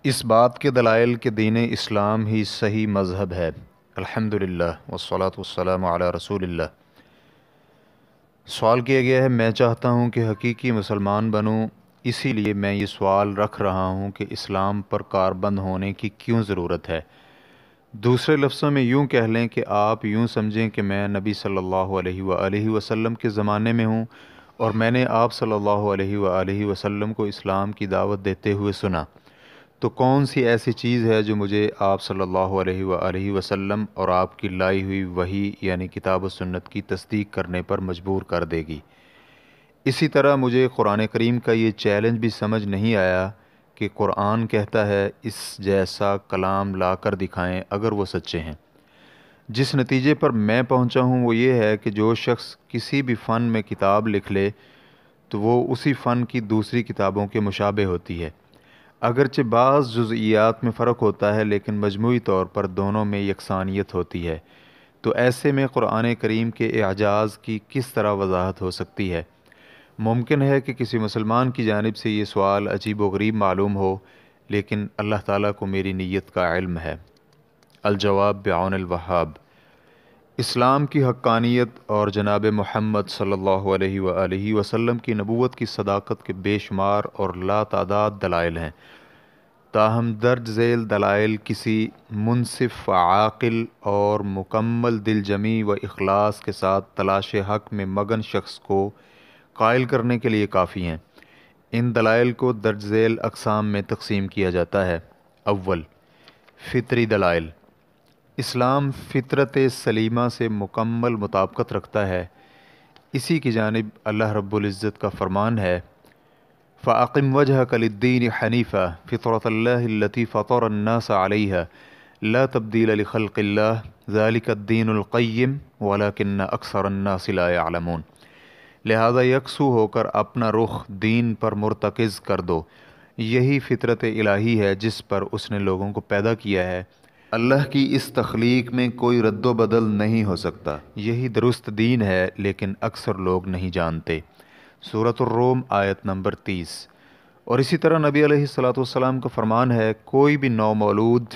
اس بات کے دلائل کہ دین اسلام ہی صحیح مذہب ہے۔ الحمدللہ والصلاة والسلام علی رسول اللہ۔ سوال کیا گیا ہے، میں چاہتا ہوں کہ حقیقی مسلمان بنوں، اسی لیے میں یہ سوال رکھ رہا ہوں کہ اسلام پر کاربند ہونے کی کیوں ضرورت ہے؟ دوسرے لفظوں میں یوں کہہ لیں کہ آپ یوں سمجھیں کہ میں نبی صلی اللہ علیہ وآلہ وسلم کے زمانے میں ہوں اور میں نے آپ صلی اللہ علیہ وآلہ وسلم کو اسلام کی دعوت دیتے ہوئے سنا، تو کون سی ایسی چیز ہے جو مجھے آپ صلی اللہ علیہ وآلہ وسلم اور آپ کی لائی ہوئی وحی یعنی کتاب و سنت کی تصدیق کرنے پر مجبور کر دے گی؟ اسی طرح مجھے قرآن کریم کا یہ چیلنج بھی سمجھ نہیں آیا کہ قرآن کہتا ہے اس جیسا کلام لا کر دکھائیں اگر وہ سچے ہیں۔ جس نتیجے پر میں پہنچا ہوں وہ یہ ہے کہ جو شخص کسی بھی فن میں کتاب لکھ لے تو وہ اسی فن کی دوسری کتابوں کے مشابہ ہوتی ہے، اگرچہ بعض جزئیات میں فرق ہوتا ہے لیکن مجموعی طور پر دونوں میں یکسانیت ہوتی ہے۔ تو ایسے میں قرآن کریم کے اعجاز کی کس طرح وضاحت ہو سکتی ہے؟ ممکن ہے کہ کسی مسلمان کی جانب سے یہ سوال عجیب و غریب معلوم ہو، لیکن اللہ تعالیٰ کو میری نیت کا علم ہے۔ الجواب بعون الوہاب۔ اسلام کی حقانیت اور جناب محمد صلی اللہ علیہ وآلہ وسلم کی نبوت کی صداقت کے بے شمار اور لا تعداد دلائل ہیں، تاہم درج ذیل دلائل کسی منصف عاقل اور مکمل دل جمی و اخلاص کے ساتھ تلاش حق میں مگن شخص کو قائل کرنے کے لیے کافی ہیں۔ ان دلائل کو درج ذیل اقسام میں تقسیم کیا جاتا ہے۔ اول، فطری دلائل۔ اسلام فطرت سلیمہ سے مکمل مطابقت رکھتا ہے، اسی کی جانب اللہ رب العزت کا فرمان ہے، فَأَقِمْ وَجْهَكَ لِلدِّينِ حَنِيفًا فِطْرَةَ اللَّهِ الَّتِي فَطَرَ النَّاسَ عَلَيْهَا لَا تَبْدِيلَ لِخَلْقِ اللَّهِ ذَلِكَ الدِّينُ الْقَيِّمُ وَلَكِنَّ أَكْثَرَ النَّاسِ لَا يَعْلَمُونَ۔ لہذا یکسو ہو کر اپنا رخ دین پر مرتکز کر دو، یہی فطرت الہی ہے جس پر اس نے لوگوں کو پیدا کیا ہے۔ اللہ کی اس تخلیق میں کوئی رد و بدل نہیں ہو سکتا، یہی درست دین ہے لیکن اکثر لوگ نہیں جانتے۔ سورۃ الروم آیت نمبر 30۔ اور اسی طرح نبی علیہ الصلوۃ والسلام کا فرمان ہے، کوئی بھی نو مولود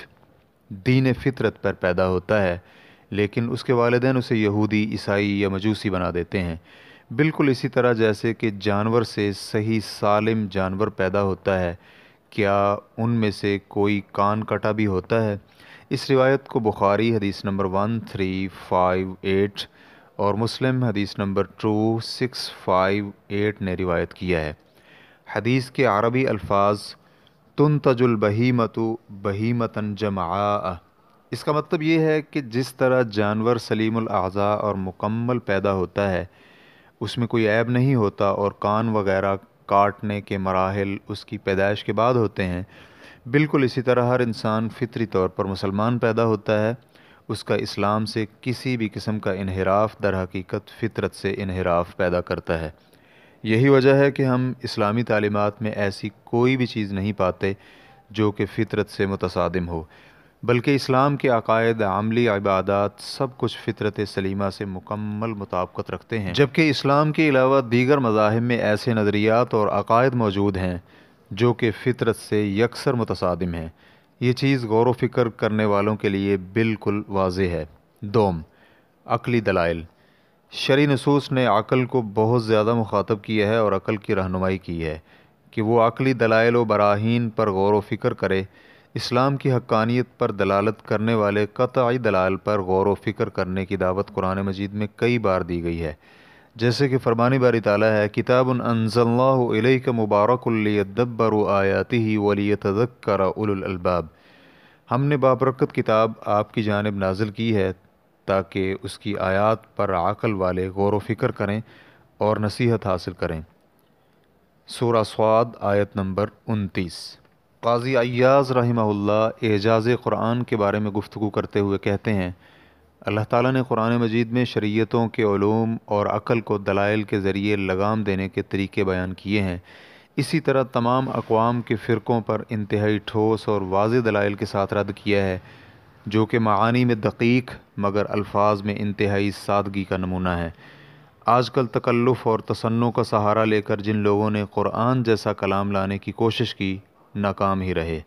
دین فطرت پر پیدا ہوتا ہے لیکن اس کے والدین اسے یہودی، عیسائی یا مجوسی بنا دیتے ہیں، بالکل اسی طرح جیسے کہ جانور سے صحیح سالم جانور پیدا ہوتا ہے، کیا ان میں سے کوئی کان کٹا بھی ہوتا ہے؟ اس روایت کو بخاری حدیث نمبر 1358 اور مسلم حدیث نمبر 2658 نے روایت کیا ہے۔ حدیث کے عربی الفاظ تنتج البہیمۃ بہیمۃ جمعاء، اس کا مطلب یہ ہے کہ جس طرح جانور سلیم الاعضاء اور مکمل پیدا ہوتا ہے، اس میں کوئی عیب نہیں ہوتا اور کان وغیرہ کاٹنے کے مراحل اس کی پیدائش کے بعد ہوتے ہیں، بالکل اسی طرح ہر انسان فطری طور پر مسلمان پیدا ہوتا ہے، اس کا اسلام سے کسی بھی قسم کا انحراف در حقیقت فطرت سے انحراف پیدا کرتا ہے۔ یہی وجہ ہے کہ ہم اسلامی تعلیمات میں ایسی کوئی بھی چیز نہیں پاتے جو کہ فطرت سے متصادم ہو، بلکہ اسلام کے عقائد، عملی عبادات سب کچھ فطرت سلیمہ سے مکمل مطابقت رکھتے ہیں، جبکہ اسلام کے علاوہ دیگر مذاہب میں ایسے نظریات اور عقائد موجود ہیں جو کہ فطرت سے یکسر متصادم ہیں۔ یہ چیز غور و فکر کرنے والوں کے لیے بالکل واضح ہے۔ دوم، عقلی دلائل۔ شرعی نصوص نے عقل کو بہت زیادہ مخاطب کیا ہے اور عقل کی رہنمائی کی ہے کہ وہ عقلی دلائل و براہین پر غور و فکر کرے۔ اسلام کی حقانیت پر دلالت کرنے والے قطعی دلائل پر غور و فکر کرنے کی دعوت قرآن مجید میں کئی بار دی گئی ہے، جیسے کہ فرمان باری تعالیٰ ہے، کتاب انزلناہ الیک مبارک لیدبروا آیاتہ ولیتذکر اولو الالباب۔ ہم نے بابرکت کتاب آپ کی جانب نازل کی ہے تاکہ اس کی آیات پر عقل والے غور و فکر کریں اور نصیحت حاصل کریں۔ سورہ صاد آیت نمبر 29۔ قاضی عیاض رحمہ اللہ اعجاز قرآن کے بارے میں گفتگو کرتے ہوئے کہتے ہیں، اللہ تعالیٰ نے قرآن مجید میں شریعتوں کے علوم اور عقل کو دلائل کے ذریعے لگام دینے کے طریقے بیان کیے ہیں، اسی طرح تمام اقوام کے فرقوں پر انتہائی ٹھوس اور واضح دلائل کے ساتھ رد کیا ہے، جو کہ معانی میں دقیق مگر الفاظ میں انتہائی سادگی کا نمونہ ہے۔ آج کل تکلف اور تصنع کا سہارا لے کر جن لوگوں نے قرآن جیسا کلام لانے کی کوشش کی، ناکام ہی رہے۔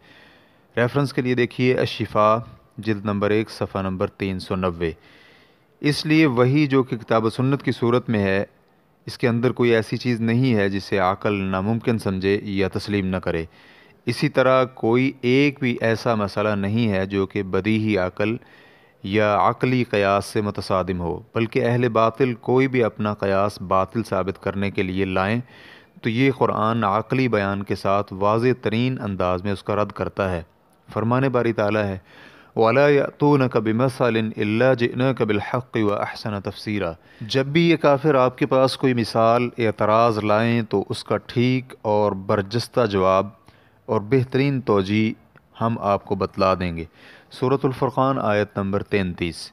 ریفرنس کے لیے دیکھیے الشفاء جلد نمبر 1 صفحہ نمبر 390۔ اس لیے وہی جو کہ کتاب و سنت کی صورت میں ہے، اس کے اندر کوئی ایسی چیز نہیں ہے جسے عقل ناممکن سمجھے یا تسلیم نہ کرے۔ اسی طرح کوئی ایک بھی ایسا مسئلہ نہیں ہے جو کہ بدیہی عقل یا عقلی قیاس سے متصادم ہو، بلکہ اہل باطل کوئی بھی اپنا قیاس باطل ثابت کرنے کے لیے لائیں تو یہ قرآن عقلی بیان کے ساتھ واضح ترین انداز میں اس کا رد کرتا ہے۔ فرمان باری تعالیٰ ہے وَلَا يَأْتُونَكَ بِمَثَلٍ إِلَّا جِئْنَاكَ بِالْحَقِّ وَأَحْسَنَ تَفْسِيرًا۔ جب بھی یہ کافر آپ کے پاس کوئی مثال اعتراض لائیں تو اس کا ٹھیک اور برجستہ جواب اور بہترین توجیہ ہم آپ کو بتلا دیں گے۔ سورۃ الفرقان آیت نمبر 33۔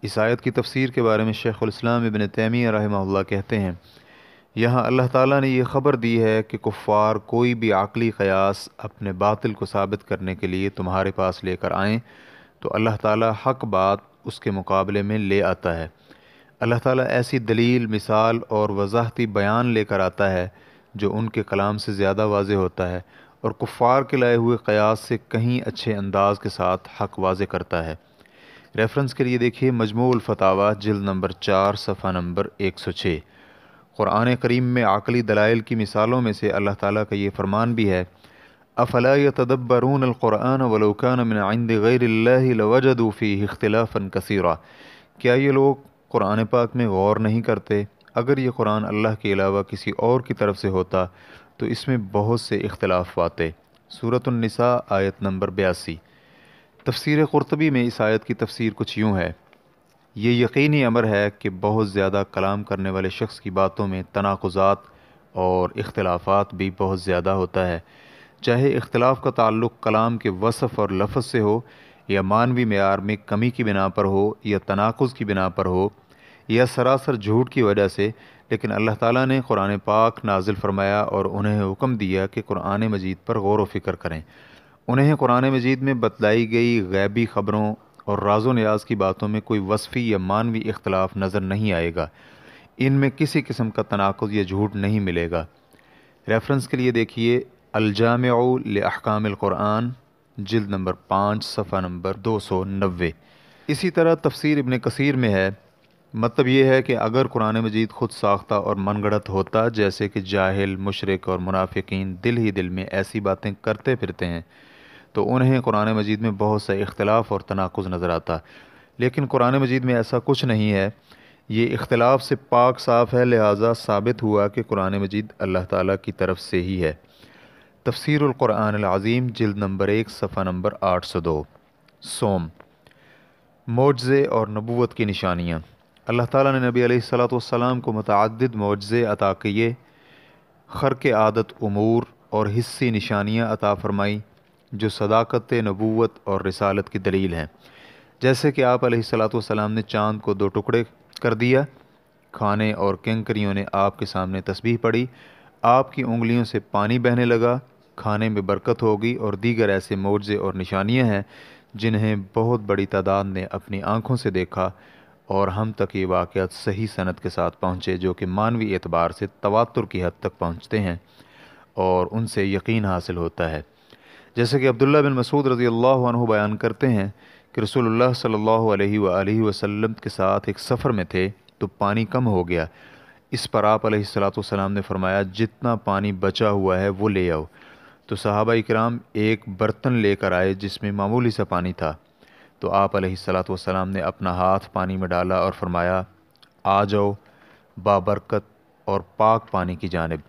اس آیت کی تفسیر کے بارے میں شیخ الاسلام ابن تیمیہ رحمہ اللہ کہتے ہیں، یہاں اللہ تعالیٰ نے یہ خبر دی ہے کہ کفار کوئی بھی عقلی قیاس اپنے باطل کو ثابت کرنے کے لیے تمہارے پاس لے کر آئیں تو اللہ تعالیٰ حق بات اس کے مقابلے میں لے آتا ہے۔ اللہ تعالیٰ ایسی دلیل، مثال اور وضاحتی بیان لے کر آتا ہے جو ان کے کلام سے زیادہ واضح ہوتا ہے اور کفار کے لائے ہوئے قیاس سے کہیں اچھے انداز کے ساتھ حق واضح کرتا ہے۔ ریفرنس کے لیے دیکھیے مجموع الفتاویٰ جلد نمبر 4 صفحہ نمبر 106۔ قرآن کریم میں عقلی دلائل کی مثالوں میں سے اللہ تعالیٰ کا یہ فرمان بھی ہے، افلا یتدبرون القرآن ولو کان من عند غیر اللہ لوجدوا فیہ اختلافا کثیرا۔ کیا یہ لوگ قرآن پاک میں غور نہیں کرتے؟ اگر یہ قرآن اللہ کے علاوہ کسی اور کی طرف سے ہوتا تو اس میں بہت سے اختلاف پاتے۔ سورۃ النساء آیت نمبر 82۔ تفسیر قرطبی میں اس آیت کی تفسیر کچھ یوں ہے، یہ یقینی امر ہے کہ بہت زیادہ کلام کرنے والے شخص کی باتوں میں تناقضات اور اختلافات بھی بہت زیادہ ہوتا ہے، چاہے اختلاف کا تعلق کلام کے وصف اور لفظ سے ہو یا معنوی معیار میں کمی کی بنا پر ہو یا تناقض کی بنا پر ہو یا سراسر جھوٹ کی وجہ سے، لیکن اللہ تعالیٰ نے قرآن پاک نازل فرمایا اور انہیں حکم دیا کہ قرآن مجید پر غور و فکر کریں۔ انہیں قرآن مجید میں بتلائی گئی غیبی خبروں اور راز و نیاز کی باتوں میں کوئی وصفی یا معنوی اختلاف نظر نہیں آئے گا، ان میں کسی قسم کا تناقض یا جھوٹ نہیں ملے گا۔ ریفرنس کے لیے دیکھیے الجامع لاحکام القرآن جلد نمبر 5 صفحہ نمبر 290۔ اسی طرح تفسیر ابن کثیر میں ہے، مطلب یہ ہے کہ اگر قرآن مجید خود ساختہ اور من گڑت ہوتا، جیسے کہ جاہل، مشرک اور منافقین دل ہی دل میں ایسی باتیں کرتے پھرتے ہیں، تو انہیں قرآن مجید میں بہت سا اختلاف اور تناقض نظر آتا، لیکن قرآن مجید میں ایسا کچھ نہیں ہے، یہ اختلاف سے پاک صاف ہے، لہٰذا ثابت ہوا کہ قرآن مجید اللہ تعالیٰ کی طرف سے ہی ہے۔ تفسیر القرآن العظیم جلد نمبر 1 صفحہ نمبر 802۔ سوم، معجزے اور نبوت کی نشانیاں۔ اللہ تعالیٰ نے نبی علیہ الصلاۃ والسلام کو متعدد معجزے عطا کیے، خرق عادت امور اور حسی نشانیاں عطا فرمائی جو صداقت نبوت اور رسالت کی دلیل ہیں، جیسے کہ آپ علیہ الصلاۃ والسلام نے چاند کو 2 ٹکڑے کر دیا، کھانے اور کنکریوں نے آپ کے سامنے تسبیح پڑھی، آپ کی انگلیوں سے پانی بہنے لگا، کھانے میں برکت ہوگی، اور دیگر ایسے معجزے اور نشانیاں ہیں جنہیں بہت بڑی تعداد نے اپنی آنکھوں سے دیکھا اور ہم تک یہ واقعات صحیح سند کے ساتھ پہنچے جو کہ معنوی اعتبار سے تواتر کی حد تک پہنچتے ہیں اور ان سے یقین حاصل ہوتا ہے۔ جیسے کہ عبداللہ بن مسعود رضی اللہ عنہ بیان کرتے ہیں کہ رسول اللہ صلی اللہ علیہ وآلہ وسلم کے ساتھ ایک سفر میں تھے تو پانی کم ہو گیا، اس پر آپ علیہ الصلاۃ والسلام نے فرمایا جتنا پانی بچا ہوا ہے وہ لے آؤ، تو صحابہ کرام ایک برتن لے کر آئے جس میں معمولی سا پانی تھا، تو آپ علیہ الصلاۃ والسلام نے اپنا ہاتھ پانی میں ڈالا اور فرمایا آ جاؤ بابرکت اور پاک پانی کی جانب،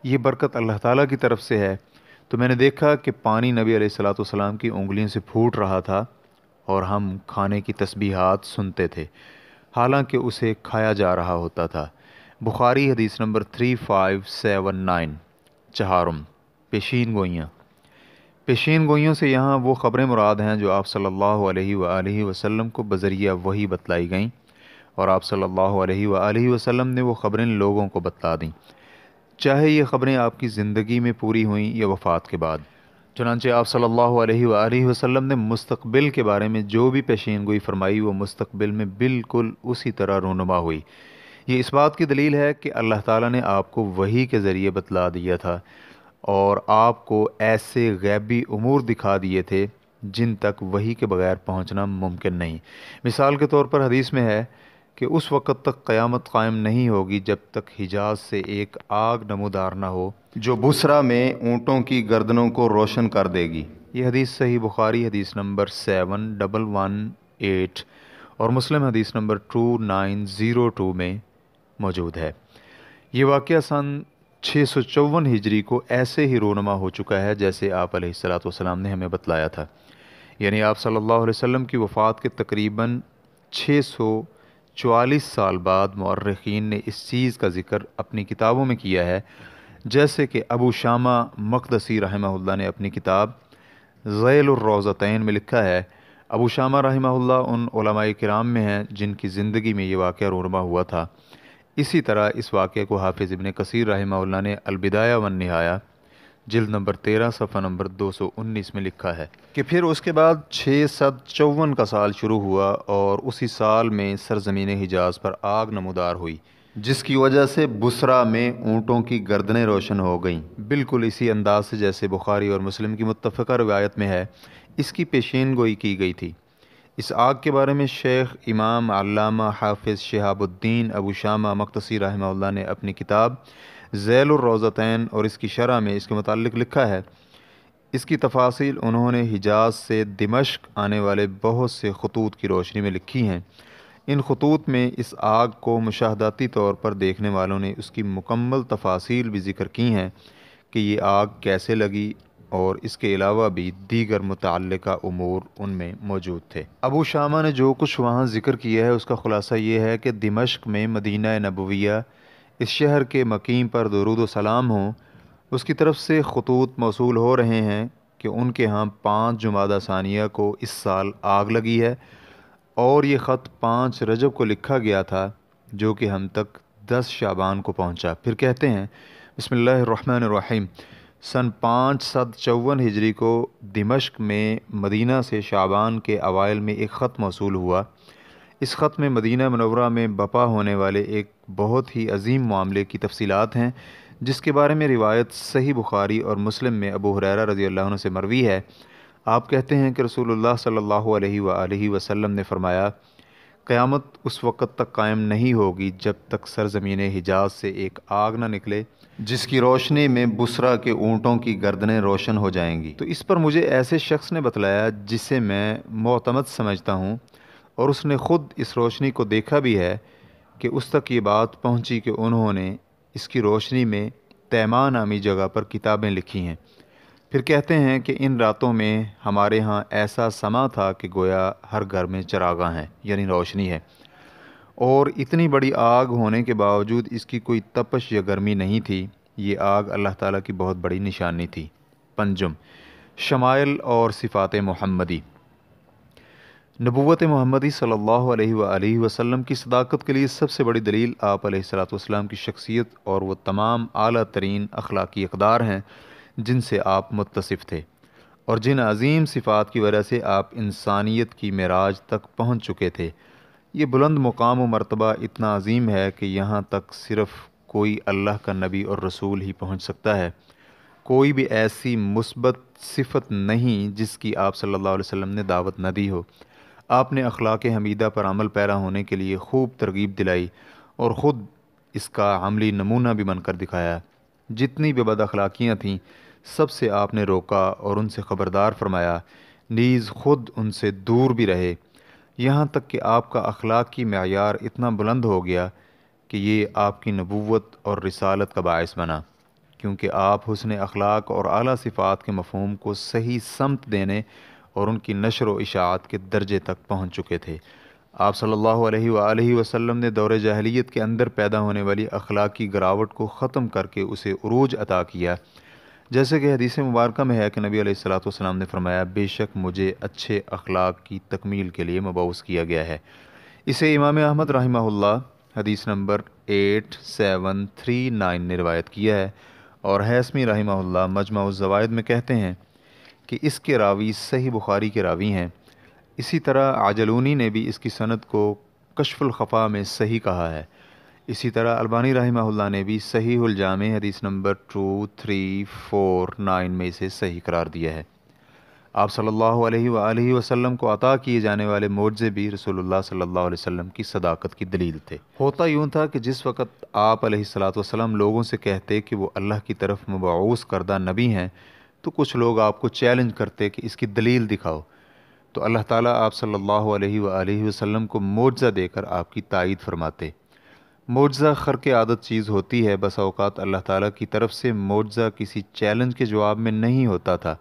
یہ برکت اللہ تعالیٰ کی طرف سے ہے۔ تو میں نے دیکھا کہ پانی نبی علیہ الصلاۃ والسلام کی انگلیوں سے پھوٹ رہا تھا اور ہم کھانے کی تسبیحات سنتے تھے حالانکہ اسے کھایا جا رہا ہوتا تھا۔ بخاری حدیث نمبر 3579۔ چہارم، پیشین گوئیاں۔ پیشین گوئیوں سے یہاں وہ خبریں مراد ہیں جو آپ صلی اللہ علیہ وآلہ وسلم کو بذریعہ وحی بتلائی گئیں اور آپ صلی اللہ علیہ وآلہ وسلم نے وہ خبریں لوگوں کو بتلا دیں، چاہے یہ خبریں آپ کی زندگی میں پوری ہوئیں یا وفات کے بعد۔ چنانچہ آپ صلی اللہ علیہ وآلہ وسلم نے مستقبل کے بارے میں جو بھی پیشین گوئی فرمائی وہ مستقبل میں بالکل اسی طرح رونما ہوئی۔ یہ اس بات کی دلیل ہے کہ اللہ تعالیٰ نے آپ کو وحی کے ذریعے بتلا دیا تھا اور آپ کو ایسے غیبی امور دکھا دیے تھے جن تک وحی کے بغیر پہنچنا ممکن نہیں۔ مثال کے طور پر حدیث میں ہے کہ اس وقت تک قیامت قائم نہیں ہوگی جب تک حجاز سے ایک آگ نمودار نہ ہو جو بصرہ میں اونٹوں کی گردنوں کو روشن کر دے گی۔ یہ حدیث صحیح بخاری حدیث نمبر 7118 اور مسلم حدیث نمبر 2902 میں موجود ہے۔ یہ واقعہ سن 654 ہجری کو ایسے ہی رونما ہو چکا ہے جیسے آپ علیہ الصلاۃ والسلام نے ہمیں بتلایا تھا، یعنی آپ صلی اللہ علیہ وسلم کی وفات کے تقریباً 644 سال بعد مورخین نے اس چیز کا ذکر اپنی کتابوں میں کیا ہے، جیسے کہ ابو شامہ مقدسی رحمہ اللہ نے اپنی کتاب ذیل الروضتین میں لکھا ہے۔ ابو شامہ رحمہ اللہ ان علماء کرام میں ہیں جن کی زندگی میں یہ واقعہ رونما ہوا تھا۔ اسی طرح اس واقعے کو حافظ ابن کثیر رحمہ اللہ نے البدایہ والنہایہ جلد نمبر 13 صفحہ نمبر 219 میں لکھا ہے کہ پھر اس کے بعد 654 کا سال شروع ہوا اور اسی سال میں سرزمین حجاز پر آگ نمودار ہوئی جس کی وجہ سے بصرہ میں اونٹوں کی گردنیں روشن ہو گئیں، بالکل اسی انداز سے جیسے بخاری اور مسلم کی متفقہ روایت میں ہے۔ اس کی پیشین گوئی کی گئی تھی۔ اس آگ کے بارے میں شیخ امام علامہ حافظ شہاب الدین ابو شامہ مقدسی رحمہ اللہ نے اپنی کتاب ذیل الروضتین اور اس کی شرح میں اس کے متعلق لکھا ہے۔ اس کی تفاصیل انہوں نے حجاز سے دمشق آنے والے بہت سے خطوط کی روشنی میں لکھی ہیں۔ ان خطوط میں اس آگ کو مشاہداتی طور پر دیکھنے والوں نے اس کی مکمل تفاصیل بھی ذکر کی ہیں کہ یہ آگ کیسے لگی، اور اس کے علاوہ بھی دیگر متعلقہ امور ان میں موجود تھے۔ ابو شامہ نے جو کچھ وہاں ذکر کیا ہے اس کا خلاصہ یہ ہے کہ دمشق میں مدینہ نبویہ، اس شہر کے مقیم پر درود و سلام ہوں، اس کی طرف سے خطوط موصول ہو رہے ہیں کہ ان کے ہاں 5 جمادی ثانیہ کو اس سال آگ لگی ہے، اور یہ خط 5 رجب کو لکھا گیا تھا جو کہ ہم تک 10 شعبان کو پہنچا۔ پھر کہتے ہیں بسم اللہ الرحمن الرحیم، سن 554 ہجری کو دمشق میں مدینہ سے شعبان کے اوائل میں ایک خط موصول ہوا۔ اس خط میں مدینہ منورہ میں بپا ہونے والے ایک بہت ہی عظیم معاملے کی تفصیلات ہیں جس کے بارے میں روایت صحیح بخاری اور مسلم میں ابو ہریرہ رضی اللہ عنہ سے مروی ہے۔ آپ کہتے ہیں کہ رسول اللہ صلی اللہ علیہ وآلہ وسلم نے فرمایا، قیامت اس وقت تک قائم نہیں ہوگی جب تک سرزمین حجاز سے ایک آگ نہ نکلے جس کی روشنی میں بصرہ کے اونٹوں کی گردنیں روشن ہو جائیں گی۔ تو اس پر مجھے ایسے شخص نے بتلایا جسے میں معتمد سمجھتا ہوں، اور اس نے خود اس روشنی کو دیکھا بھی ہے کہ اس تک یہ بات پہنچی کہ انہوں نے اس کی روشنی میں تیماء نامی جگہ پر کتابیں لکھی ہیں۔ پھر کہتے ہیں کہ ان راتوں میں ہمارے ہاں ایسا سما تھا کہ گویا ہر گھر میں چراغاں ہیں، یعنی روشنی ہے، اور اتنی بڑی آگ ہونے کے باوجود اس کی کوئی تپش یا گرمی نہیں تھی۔ یہ آگ اللہ تعالیٰ کی بہت بڑی نشانی تھی۔ پنجم، شمائل اور صفات محمدی۔ نبوت محمدی صلی اللہ علیہ وآلہ وسلم کی صداقت کے لیے سب سے بڑی دلیل آپ علیہ الصلاۃ والسلام کی شخصیت اور وہ تمام اعلیٰ ترین اخلاقی اقدار ہیں جن سے آپ متصف تھے، اور جن عظیم صفات کی وجہ سے آپ انسانیت کی معراج تک پہنچ چکے تھے۔ یہ بلند مقام و مرتبہ اتنا عظیم ہے کہ یہاں تک صرف کوئی اللہ کا نبی اور رسول ہی پہنچ سکتا ہے۔ کوئی بھی ایسی مثبت صفت نہیں جس کی آپ صلی اللہ علیہ وسلم نے دعوت نہ دی ہو۔ آپ نے اخلاق حمیدہ پر عمل پیرا ہونے کے لیے خوب ترغیب دلائی اور خود اس کا عملی نمونہ بھی بن کر دکھایا۔ جتنی بھی بد اخلاقیاں تھیں سب سے آپ نے روکا اور ان سے خبردار فرمایا، نیز خود ان سے دور بھی رہے، یہاں تک کہ آپ کا اخلاق کی معیار اتنا بلند ہو گیا کہ یہ آپ کی نبوت اور رسالت کا باعث بنا، کیونکہ آپ حسن اخلاق اور اعلیٰ صفات کے مفہوم کو صحیح سمت دینے اور ان کی نشر و اشاعت کے درجے تک پہنچ چکے تھے۔ آپ صلی اللہ علیہ وآلہ وسلم نے دور جاہلیت کے اندر پیدا ہونے والی اخلاقی گراوٹ کو ختم کر کے اسے عروج عطا کیا، جیسے کہ حدیث مبارکہ میں ہے کہ نبی علیہ الصلاۃ والسلام نے فرمایا، بے شک مجھے اچھے اخلاق کی تکمیل کے لیے مبعوث کیا گیا ہے۔ اسے امام احمد رحمہ اللہ حدیث نمبر 8739 نے روایت کیا ہے، اور حیثمی رحمہ اللہ مجمع الزوائد میں کہتے ہیں کہ اس کے راوی صحیح بخاری کے راوی ہیں۔ اسی طرح عجلونی نے بھی اس کی سند کو کشف الخفا میں صحیح کہا ہے۔ اسی طرح البانی رحمہ اللہ نے بھی صحیح الجامع حدیث نمبر 2349 میں اسے صحیح قرار دیا ہے۔ آپ صلی اللہ علیہ وآلہ وسلم کو عطا کیے جانے والے معجزے بھی رسول اللہ صلی اللہ علیہ وسلم کی صداقت کی دلیل تھے۔ ہوتا یوں تھا کہ جس وقت آپ علیہ الصلاۃ والسلام لوگوں سے کہتے کہ وہ اللہ کی طرف مبعوث کردہ نبی ہیں، تو کچھ لوگ آپ کو چیلنج کرتے کہ اس کی دلیل دکھاؤ، تو اللہ تعالیٰ آپ صلی اللہ علیہ وآلہ وسلم کو معجزہ دے کر آپ کی تائید فرماتے۔ معجزہ خرق عادت چیز ہوتی ہے، بسا اوقات اللہ تعالیٰ کی طرف سے معجزہ کسی چیلنج کے جواب میں نہیں ہوتا تھا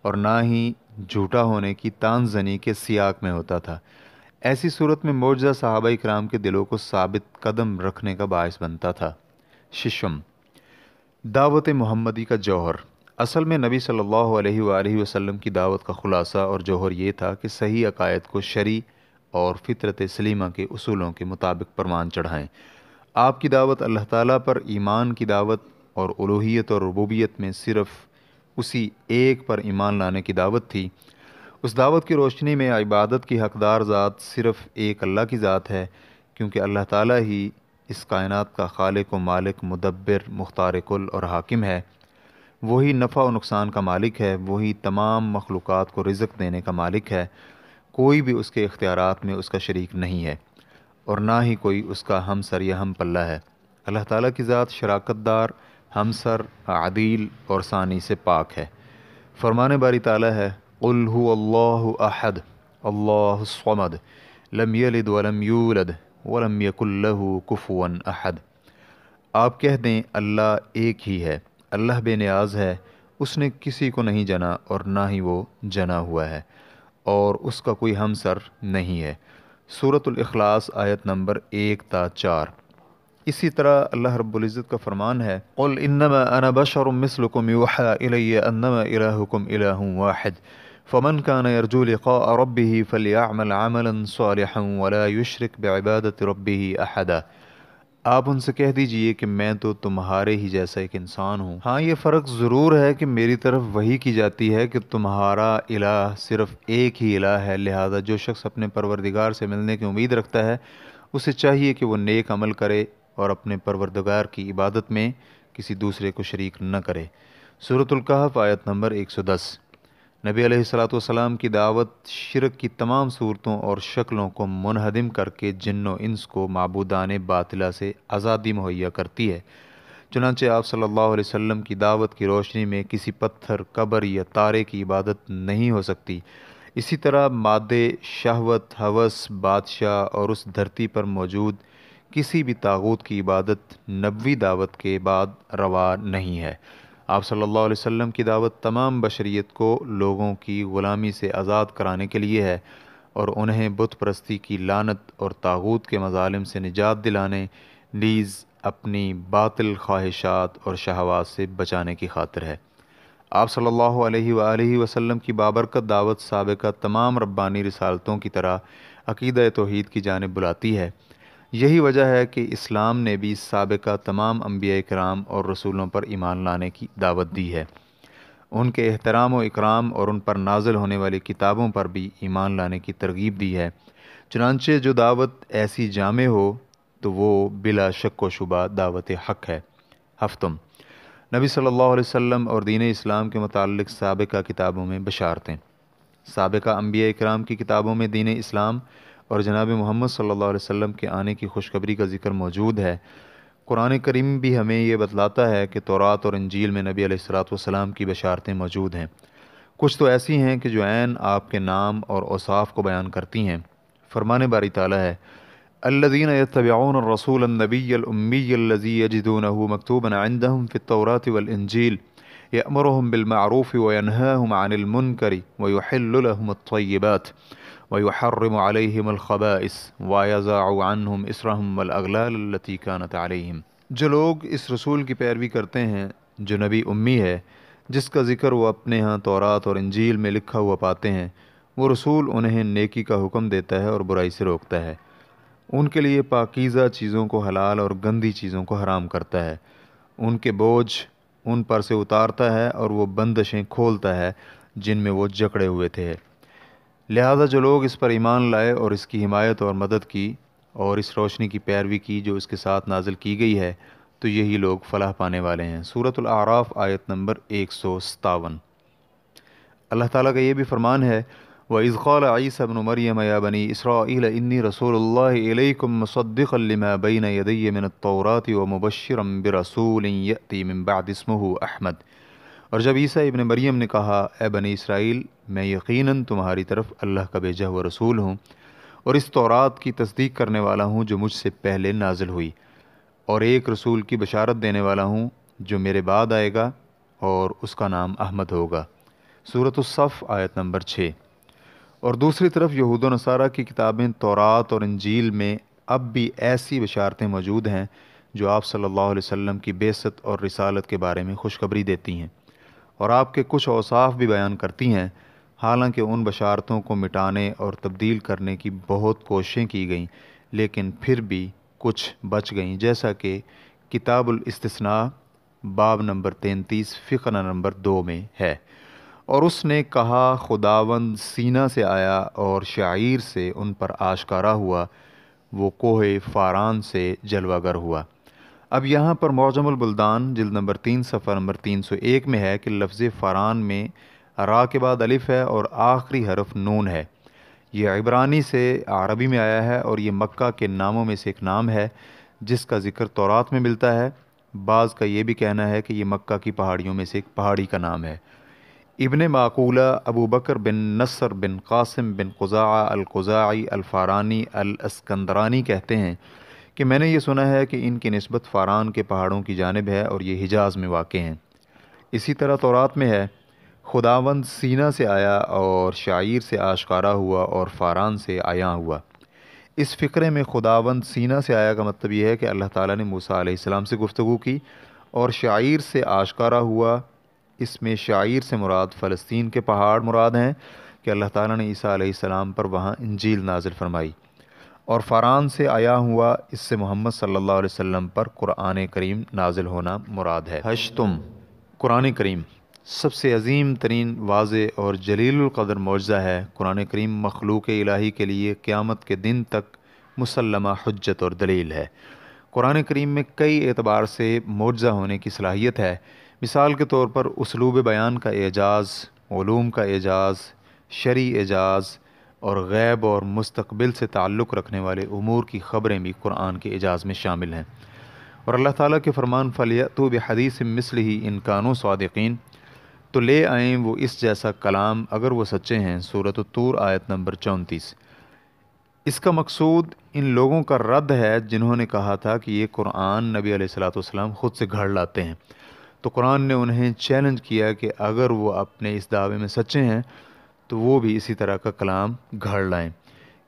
اور نہ ہی جھوٹا ہونے کی تان زنی کے سیاق میں ہوتا تھا۔ ایسی صورت میں معجزہ صحابہ کرام کے دلوں کو ثابت قدم رکھنے کا باعث بنتا تھا۔ ششم، دعوت محمدی کا جوہر۔ اصل میں نبی صلی اللہ علیہ وآلہ وسلم کی دعوت کا خلاصہ اور جوہر یہ تھا کہ صحیح عقائد کو شرعی اور فطرت سلیمہ کے اصولوں کے مطابق پروان چڑھائیں۔ آپ کی دعوت اللہ تعالیٰ پر ایمان کی دعوت اور الوہیت اور ربوبیت میں صرف اسی ایک پر ایمان لانے کی دعوت تھی۔ اس دعوت کی روشنی میں عبادت کی حقدار ذات صرف ایک اللہ کی ذات ہے، کیونکہ اللہ تعالیٰ ہی اس کائنات کا خالق و مالک، مدبر، مختار کل اور حاکم ہے۔ وہی نفع و نقصان کا مالک ہے، وہی تمام مخلوقات کو رزق دینے کا مالک ہے۔ کوئی بھی اس کے اختیارات میں اس کا شریک نہیں ہے اور نہ ہی کوئی اس کا ہمسر یا ہم پلہ ہے۔ اللہ تعالیٰ کی ذات شراکت دار، ہمسر، عدیل اور ثانی سے پاک ہے۔ فرمان باری تعالیٰ ہے، قُلْ هُوَ اللَّهُ أَحَدٌ اللَّهُ الصَّمَدُ لَمْ يَلِدْ وَلَمْ يُولَدْ وَلَمْ يَكُنْ لَهُ كُفُوًا أَحَدٌ۔ آپ کہہ دیں اللہ ایک ہی ہے، اللہ بے نیاز ہے، اس نے کسی کو نہیں جنا اور نہ ہی وہ جنا ہوا ہے، اور اس کا کوئی ہمسر نہیں ہے۔ سورۃ الاخلاص آیت نمبر 1 تا 4۔ اسی طرح اللہ رب العزت کا فرمان ہے، قُلْ إِنَّمَا أَنَا بَشَرٌ مِّثْلُكُمْ يُوحَىٰ إِلَيَّ أَنَّمَا إِلَٰهُكُمْ إِلَٰهٌ وَاحِدٌ فَمَنْ كَانَ يَرْجُو لِقَاءَ رَبِّهِ فَلْيَعْمَلْ عَمَلًا صَالِحًا وَلَا يُشْرِكْ بِعِبَادَةِ رَبِّهِ أَحَدًا۔ آپ ان سے کہہ دیجئے کہ میں تو تمہارے ہی جیسا ایک انسان ہوں، ہاں یہ فرق ضرور ہے کہ میری طرف وحی کی جاتی ہے کہ تمہارا الہ صرف ایک ہی الہ ہے، لہذا جو شخص اپنے پروردگار سے ملنے کی امید رکھتا ہے اسے چاہیے کہ وہ نیک عمل کرے اور اپنے پروردگار کی عبادت میں کسی دوسرے کو شریک نہ کرے۔ سورۃ الکہف آیت نمبر 110۔ نبی علیہ الصلاۃ والسلام کی دعوت شرک کی تمام صورتوں اور شکلوں کو منہدم کر کے جن و انس کو معبودان باطلہ سے آزادی مہیا کرتی ہے۔ چنانچہ آپ صلی اللہ علیہ وسلم کی دعوت کی روشنی میں کسی پتھر، قبر یا تارے کی عبادت نہیں ہو سکتی۔ اسی طرح مادے، شہوت، ہوس، بادشاہ اور اس دھرتی پر موجود کسی بھی طاغوت کی عبادت نبوی دعوت کے بعد روا نہیں ہے۔ آپ صلی اللہ علیہ وسلم کی دعوت تمام بشریت کو لوگوں کی غلامی سے آزاد کرانے کے لیے ہے اور انہیں بت پرستی کی لعنت اور طاغوت کے مظالم سے نجات دلانے، نیز اپنی باطل خواہشات اور شہوات سے بچانے کی خاطر ہے۔ آپ صلی اللہ علیہ وآلہ وسلم کی بابرکت دعوت سابقہ تمام ربانی رسالتوں کی طرح عقیدہ توحید کی جانب بلاتی ہے۔ یہی وجہ ہے کہ اسلام نے بھی سابقہ تمام انبیاء کرام اور رسولوں پر ایمان لانے کی دعوت دی ہے، ان کے احترام و اکرام اور ان پر نازل ہونے والی کتابوں پر بھی ایمان لانے کی ترغیب دی ہے۔ چنانچہ جو دعوت ایسی جامع ہو تو وہ بلا شک و شبہ دعوت حق ہے۔ ہفتم، نبی صلی اللہ علیہ وسلم اور دین اسلام کے متعلق سابقہ کتابوں میں بشارتیں۔ سابقہ انبیاء کرام کی کتابوں میں دین اسلام اور جناب محمد صلی اللہ علیہ وسلم کے آنے کی خوشخبری کا ذکر موجود ہے۔ قرآن کریم بھی ہمیں یہ بتلاتا ہے کہ تورات اور انجیل میں نبی علیہ الصلاۃ والسلام کی بشارتیں موجود ہیں۔ کچھ تو ایسی ہیں کہ جو عین آپ کے نام اور اوصاف کو بیان کرتی ہیں۔ فرمان باری تعالیٰ ہے، الذین یتبعون الرسول النبی الامی الذی یجدونہ مکتوبا عندہم فی التوراۃ والانجیل یأمرہم بالمعروف وینہاہم عن المنکر ویحل لہم الطیبات وَيُحَرِّمُ عَلَيْهِمُ الْخَبَائِثَ وَيَضَعُ عَنْهُمْ إِصْرَهُمْ وَالْأَغْلَالَ الَّتِي كَانَتْ عَلَيْهِمْ۔ جو لوگ اس رسول کی پیروی کرتے ہیں جو نبی امی ہے، جس کا ذکر وہ اپنے ہاں تورات اور انجیل میں لکھا ہوا پاتے ہیں، وہ رسول انہیں نیکی کا حکم دیتا ہے اور برائی سے روکتا ہے، ان کے لیے پاکیزہ چیزوں کو حلال اور گندی چیزوں کو حرام کرتا ہے، ان کے بوجھ ان پر سے اتارتا ہے اور وہ بندشیں کھولتا ہے جن میں وہ جکڑے ہوئے تھے۔ لہذا جو لوگ اس پر ایمان لائے اور اس کی حمایت اور مدد کی اور اس روشنی کی پیروی کی جو اس کے ساتھ نازل کی گئی ہے، تو یہی لوگ فلاح پانے والے ہیں۔ سورۃ الاعراف آیت نمبر 157۔ اللہ تعالیٰ کا یہ بھی فرمان ہے وَإِذْ قَالَ عِيسَى ابْنُ مَرْيَمَ يَا بَنِي إِسْرَائِيلَ إِنِّي رَسُولُ اللَّهِ إِلَيْكُمْ مُصَدِّقًا لِمَا بَيْنَ يَدَيَّ مِنَ التَّوْرَاةِ وَمُبَشِّرًا بِرَسُولٍ يَأْتِي مِن بَعْدِ اسْمُهُ احمد۔ اور جب عیسیٰ ابن مریم نے کہا اے بنی اسرائیل میں یقیناً تمہاری طرف اللہ کا بھیجا ہوا رسول ہوں اور اس تورات کی تصدیق کرنے والا ہوں جو مجھ سے پہلے نازل ہوئی، اور ایک رسول کی بشارت دینے والا ہوں جو میرے بعد آئے گا اور اس کا نام احمد ہوگا۔ سورۃ الصف آیت نمبر 6۔ اور دوسری طرف یہود و نصارہ کی کتابیں تورات اور انجیل میں اب بھی ایسی بشارتیں موجود ہیں جو آپ صلی اللہ علیہ وسلم کی بعثت اور رسالت کے بارے میں خوشخبری دیتی ہیں اور آپ کے کچھ اوصاف بھی بیان کرتی ہیں، حالانکہ ان بشارتوں کو مٹانے اور تبدیل کرنے کی بہت کوششیں کی گئیں لیکن پھر بھی کچھ بچ گئیں، جیسا کہ کتاب الاستثناء باب نمبر 33 فقرہ نمبر 2 میں ہے۔ اور اس نے کہا خداوند سینا سے آیا اور شعیر سے ان پر آشکارا ہوا، وہ کوہ فاران سے جلوہ گر ہوا۔ اب یہاں پر معجم البلدان جلد نمبر 3 صفحہ نمبر 301 میں ہے کہ لفظ فاران میں را کے بعد الف ہے اور آخری حرف نون ہے۔ یہ عبرانی سے عربی میں آیا ہے اور یہ مکہ کے ناموں میں سے ایک نام ہے جس کا ذکر تورات میں ملتا ہے۔ بعض کا یہ بھی کہنا ہے کہ یہ مکہ کی پہاڑیوں میں سے ایک پہاڑی کا نام ہے۔ ابن معقولہ ابو بکر بن نصر بن قاسم بن قزاعہ القزاعی الفارانی الاسکندرانی کہتے ہیں کہ میں نے یہ سنا ہے کہ ان کی نسبت فاران کے پہاڑوں کی جانب ہے اور یہ حجاز میں واقع ہیں۔ اسی طرح تورات میں ہے خداوند سینا سے آیا اور شعیر سے آشکارا ہوا اور فاران سے آیا ہوا۔ اس فقرے میں خداوند سینا سے آیا کا مطلب یہ ہے کہ اللہ تعالیٰ نے موسیٰ علیہ السلام سے گفتگو کی، اور شعیر سے آشکارا ہوا، اس میں شعیر سے مراد فلسطین کے پہاڑ مراد ہیں کہ اللہ تعالیٰ نے عیسیٰ علیہ السلام پر وہاں انجیل نازل فرمائی، اور فاران سے آیا ہوا اس سے محمد صلی اللہ علیہ وسلم پر قرآن کریم نازل ہونا مراد ہے۔ ہشتم قرآن کریم سب سے عظیم ترین واضح اور جلیل القدر معجزہ ہے۔ قرآن کریم مخلوق الہی کے لیے قیامت کے دن تک مسلمہ حجت اور دلیل ہے۔ قرآن کریم میں کئی اعتبار سے معجزہ ہونے کی صلاحیت ہے۔ مثال کے طور پر اسلوب بیان کا اعجاز، علوم کا اعجاز، شرعی اعجاز اور غیب اور مستقبل سے تعلق رکھنے والے امور کی خبریں بھی قرآن کے اعجاز میں شامل ہیں۔ اور اللہ تعالیٰ کے فرمان فَلْيَأْتُوا بِحَدِيثٍ مِّثْلِهِ إِن كَانُوا صَادِقِينَ، تو لے آئیں وہ اس جیسا کلام اگر وہ سچے ہیں۔ سورۃ الطور آیت نمبر 34۔ اس کا مقصود ان لوگوں کا رد ہے جنہوں نے کہا تھا کہ یہ قرآن نبی علیہ الصلوۃ والسلام خود سے گھڑ لاتے ہیں، تو قرآن نے انہیں چیلنج کیا کہ اگر وہ اپنے اس دعوے میں سچے ہیں تو وہ بھی اسی طرح کا کلام گھڑ لائیں،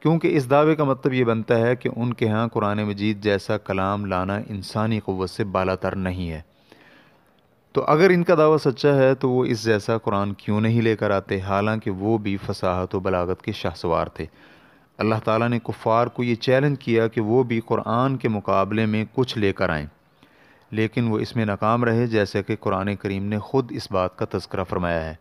کیونکہ اس دعوے کا مطلب یہ بنتا ہے کہ ان کے ہاں قرآن مجید جیسا کلام لانا انسانی قوت سے بالاتر نہیں ہے۔ تو اگر ان کا دعویٰ سچا ہے تو وہ اس جیسا قرآن کیوں نہیں لے کر آتے، حالانکہ وہ بھی فصاحت و بلاغت کے شاہسوار تھے۔ اللہ تعالیٰ نے کفار کو یہ چیلنج کیا کہ وہ بھی قرآن کے مقابلے میں کچھ لے کر آئیں، لیکن وہ اس میں ناکام رہے، جیسے کہ قرآن کریم نے خود اس بات کا تذکرہ فرمایا ہے۔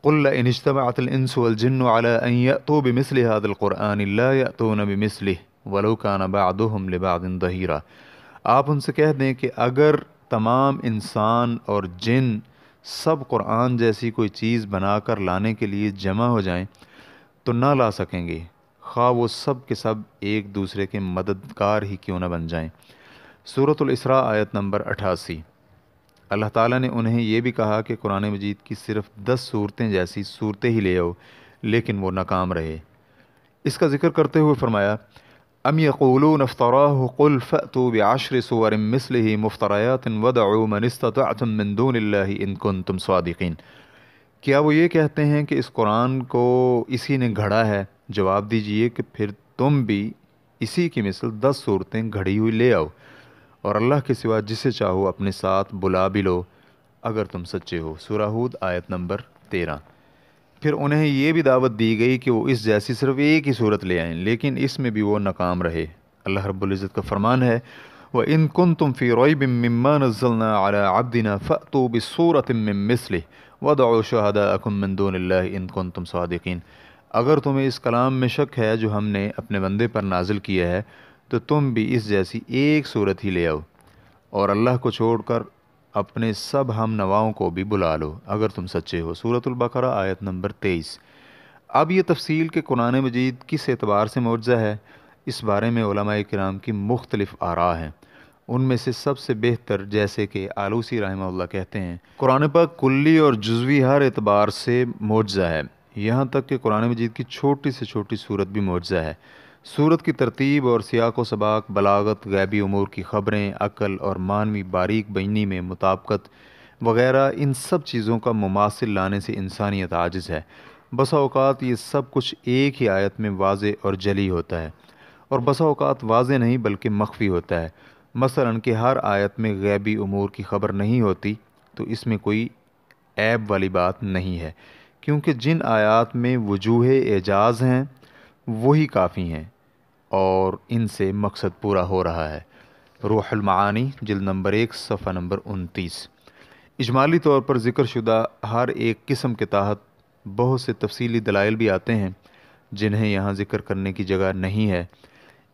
قُلْ لَئِنِ اجْتَمَعَتِ الْإِنسُ وَالْجِنُّ عَلَىٰ أَن يَأْتُوا بِمِثْلِ هَٰذَا الْقُرْآنِ لَا يَأْتُونَ بِمِثْلِهِ وَلَوْ كَانَ بَعْضُهُمْ لِبَعْضٍ ظَهِيرًا۔ آپ ان سے کہہ دیں کہ اگر تمام انسان اور جن سب قرآن جیسی کوئی چیز بنا کر لانے کے لیے جمع ہو جائیں تو نہ لا سکیں گے، خواہ وہ سب کے سب ایک دوسرے کے مددگار ہی کیوں نہ بن جائیں۔ سورۃ الاسراء آیت نمبر 88۔ اللہ تعالیٰ نے انہیں یہ بھی کہا کہ قرآن مجید کی صرف 10 صورتیں جیسی صورتیں ہی لے آؤ، لیکن وہ ناکام رہے۔ اس کا ذکر کرتے ہوئے فرمایا ام یقولون افتراہ قل فأتوا بعشر سور مثلہ مفتریات ودعوا من استطعتم من دون اللہ ان کنتم صادقین۔ کیا وہ یہ کہتے ہیں کہ اس قرآن کو اسی نے گھڑا ہے؟ جواب دیجئے کہ پھر تم بھی اسی کی مثل 10 صورتیں گھڑی ہوئی لے آؤ، اور اللہ کے سوا جسے چاہو اپنے ساتھ بلا بھی لو اگر تم سچے ہو۔ سورہ ہود آیت نمبر 13۔ پھر انہیں یہ بھی دعوت دی گئی کہ وہ اس جیسی صرف ایک ہی صورت لے آئیں، لیکن اس میں بھی وہ ناکام رہے۔ اللہ رب العزت کا فرمان ہے وَإِن كُنتُمْ فِي رَيْبٍ مِّمَّا نَزَّلْنَا عَلَىٰ عَبْدِنَا فَأْتُوا بِسُورَةٍ مِّن مِّثْلِهِ وَادْعُوا شُهَدَاءَكُم مِّن دُونِ اللَّهِ إِن كُنتُمْ صَادِقِينَ۔ اگر تمہیں اس کلام میں شک ہے جو ہم نے اپنے بندے پر نازل کیا ہے تو تم بھی اس جیسی ایک صورت ہی لے آؤ، اور اللہ کو چھوڑ کر اپنے سب ہم نواؤں کو بھی بلا لو اگر تم سچے ہو۔ سورۃ البقرہ آیت نمبر 23۔ اب یہ تفصیل کہ قرآن مجید کس اعتبار سے معجزہ ہے، اس بارے میں علماء کرام کی مختلف آراء ہیں۔ ان میں سے سب سے بہتر، جیسے کہ آلوسی رحمہ اللہ کہتے ہیں، قرآن پاک کلی اور جزوی ہر اعتبار سے معجزہ ہے، یہاں تک کہ قرآن مجید کی چھوٹی سے چھوٹی صورت بھی معجزہ ہے۔ صورت کی ترتیب اور سیاق و سباق، بلاغت، غیبی امور کی خبریں، عقل اور مانوی باریک بینی میں مطابقت وغیرہ، ان سب چیزوں کا مماثل لانے سے انسانیت عاجز ہے۔ بسا اوقات یہ سب کچھ ایک ہی آیت میں واضح اور جلی ہوتا ہے، اور بسا اوقات واضح نہیں بلکہ مخفی ہوتا ہے۔ مثلاً کہ ہر آیت میں غیبی امور کی خبر نہیں ہوتی، تو اس میں کوئی عیب والی بات نہیں ہے، کیونکہ جن آیات میں وجوہ اعجاز ہیں وہی کافی ہیں اور ان سے مقصد پورا ہو رہا ہے۔ روح المعانی جلد نمبر 1 صفحہ نمبر 29۔ اجمالی طور پر ذکر شدہ ہر ایک قسم کے تحت بہت سے تفصیلی دلائل بھی آتے ہیں جنہیں یہاں ذکر کرنے کی جگہ نہیں ہے۔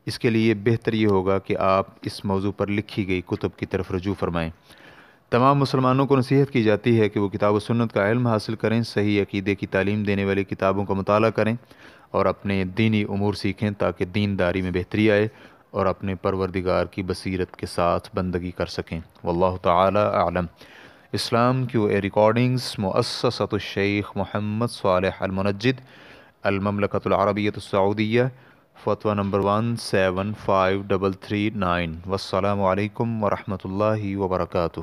اس کے لیے بہتر یہ ہوگا کہ آپ اس موضوع پر لکھی گئی کتب کی طرف رجوع فرمائیں۔ تمام مسلمانوں کو نصیحت کی جاتی ہے کہ وہ کتاب و سنت کا علم حاصل کریں، صحیح عقیدے کی تعلیم دینے والی کتابوں کا مطالعہ کریں اور اپنے دینی امور سیکھیں تاکہ دینداری میں بہتری آئے اور اپنے پروردگار کی بصیرت کے ساتھ بندگی کر سکیں۔ واللہ تعالی اعلم۔ اسلام کیو اے ریکارڈنگز، مؤسسۃ الشیخ محمد صالح المنجد، المملکۃ العربیۃ السعودیہ، فتویٰ نمبر 175339۔ والسلام علیکم ورحمۃ اللہ وبرکاتہ۔